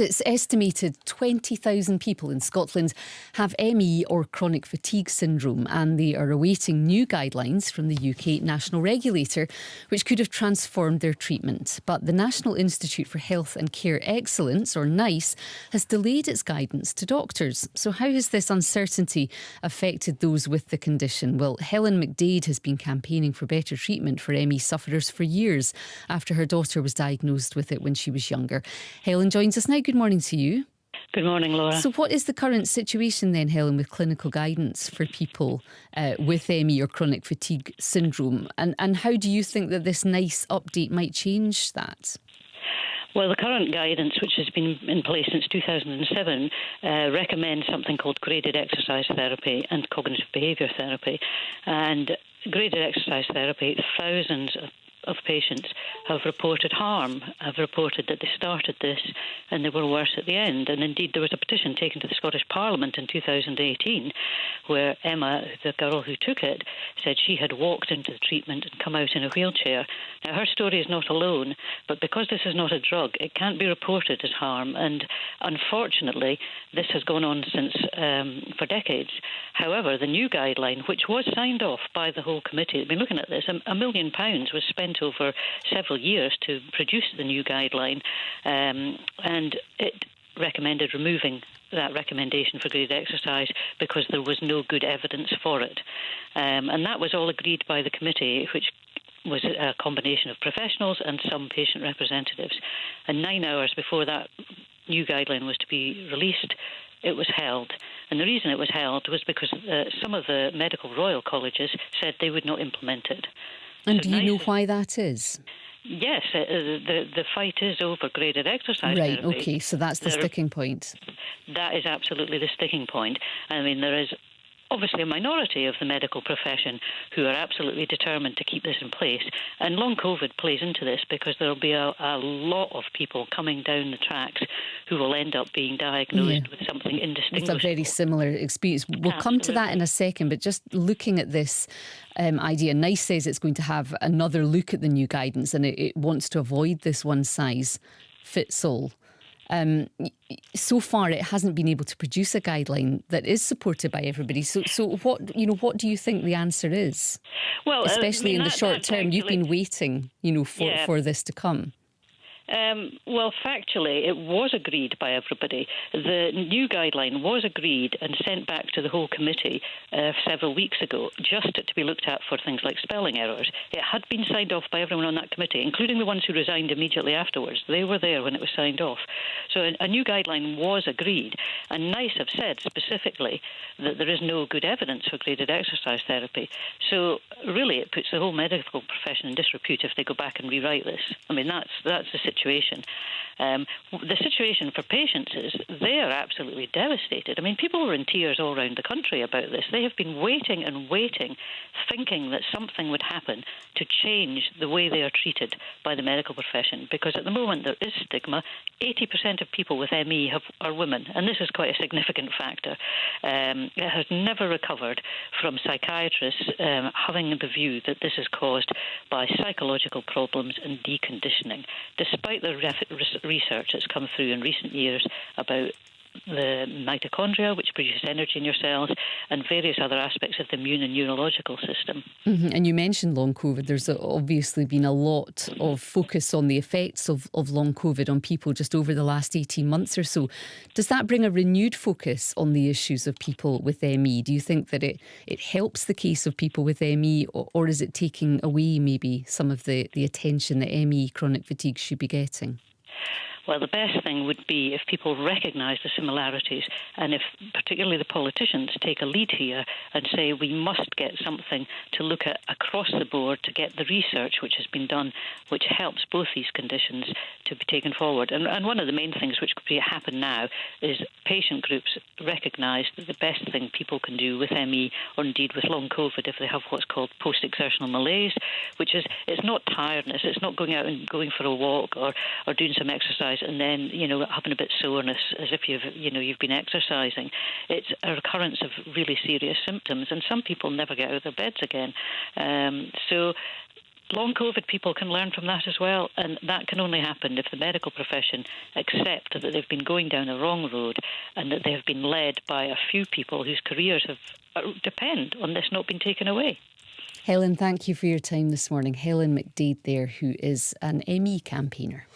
It's estimated 20,000 people in Scotland have ME or chronic fatigue syndrome, and they are awaiting new guidelines from the UK national regulator, which could have transformed their treatment. But the National Institute for Health and Care Excellence, or NICE, has delayed its guidance to doctors. So how has this uncertainty affected those with the condition? Well, Helen McDade has been campaigning for better treatment for ME sufferers for years after her daughter was diagnosed with it when she was younger. Helen joins us now. Good morning to you. Good morning, Laura. So what is the current situation then, Helen, with clinical guidance for people with ME or chronic fatigue syndrome? And how do you think that this NICE update might change that? Well, the current guidance, which has been in place since 2007, recommends something called graded exercise therapy and cognitive behaviour therapy. And graded exercise therapy, thousands of patients have reported harm, have reported that they started this and they were worse at the end. And indeed, there was a petition taken to the Scottish Parliament in 2018 where Emma, the girl who took it, said she had walked into the treatment and come out in a wheelchair. Now, her story is not alone, but because this is not a drug, it can't be reported as harm. And unfortunately, this has gone on since for decades. However, the new guideline, which was signed off by the whole committee, I've been looking at this, £1 million was spent over several years to produce the new guideline, and it recommended removing that recommendation for graded exercise because there was no good evidence for it. And that was all agreed by the committee, which was a combination of professionals and some patient representatives. And 9 hours before that new guideline was to be released, it was held. And the reason it was held was because some of the medical royal colleges said they would not implement it. And do you know why that is? Yes, the fight is over graded exercise therapy. Right, therapy. OK, so that's the sticking point. That is absolutely the sticking point. I mean, there is obviously a minority of the medical profession who are absolutely determined to keep this in place. And long COVID plays into this because there will be a lot of people coming down the tracks who will end up being diagnosed with something indistinguishable. It's a very similar experience. We'll come to that in a second, but just looking at this idea, NICE says it's going to have another look at the new guidance and it wants to avoid this one-size-fits-all. So far, it hasn't been able to produce a guideline that is supported by everybody. So what do you think the answer is? Well, especially in the short term, you've been waiting, for this to come. Well, factually, it was agreed by everybody. The new guideline was agreed and sent back to the whole committee several weeks ago, just to be looked at for things like spelling errors. It had been signed off by everyone on that committee, including the ones who resigned immediately afterwards. They were there when it was signed off. So a new guideline was agreed, and NICE have said specifically that there is no good evidence for graded exercise therapy. So really, it puts the whole medical profession in disrepute if they go back and rewrite this. I mean, that's the situation. The situation for patients is they are absolutely devastated. I mean, people were in tears all around the country about this. They have been waiting and waiting, thinking that something would happen to change the way they are treated by the medical profession, because at the moment there is stigma. 80% of people with ME are women, and this is quite a significant factor. It has never recovered from psychiatrists having the view that this is caused by psychological problems and deconditioning, despite the research that's come through in recent years about the mitochondria, which produces energy in your cells, and various other aspects of the immune and neurological system. Mm-hmm. And you mentioned long COVID. There's obviously been a lot of focus on the effects of long COVID on people just over the last 18 months or so. Does that bring a renewed focus on the issues of people with ME? Do you think that it helps the case of people with ME, or is it taking away maybe some of the attention that ME chronic fatigue should be getting? Well, the best thing would be if people recognise the similarities, and if particularly the politicians take a lead here and say we must get something to look at across the board to get the research which has been done, which helps both these conditions to be taken forward. And one of the main things which could happen now is patient groups recognise that the best thing people can do with ME, or indeed with long COVID, if they have what's called post-exertional malaise, which is, it's not tiredness, it's not going out and going for a walk or doing some exercise and then, having a bit soreness as if you've been exercising. It's a recurrence of really serious symptoms, and some people never get out of their beds again. So long COVID people can learn from that as well, and that can only happen if the medical profession accept that they've been going down the wrong road and that they have been led by a few people whose careers depend on this not being taken away. Helen, thank you for your time this morning. Helen McDade there, who is an ME campaigner.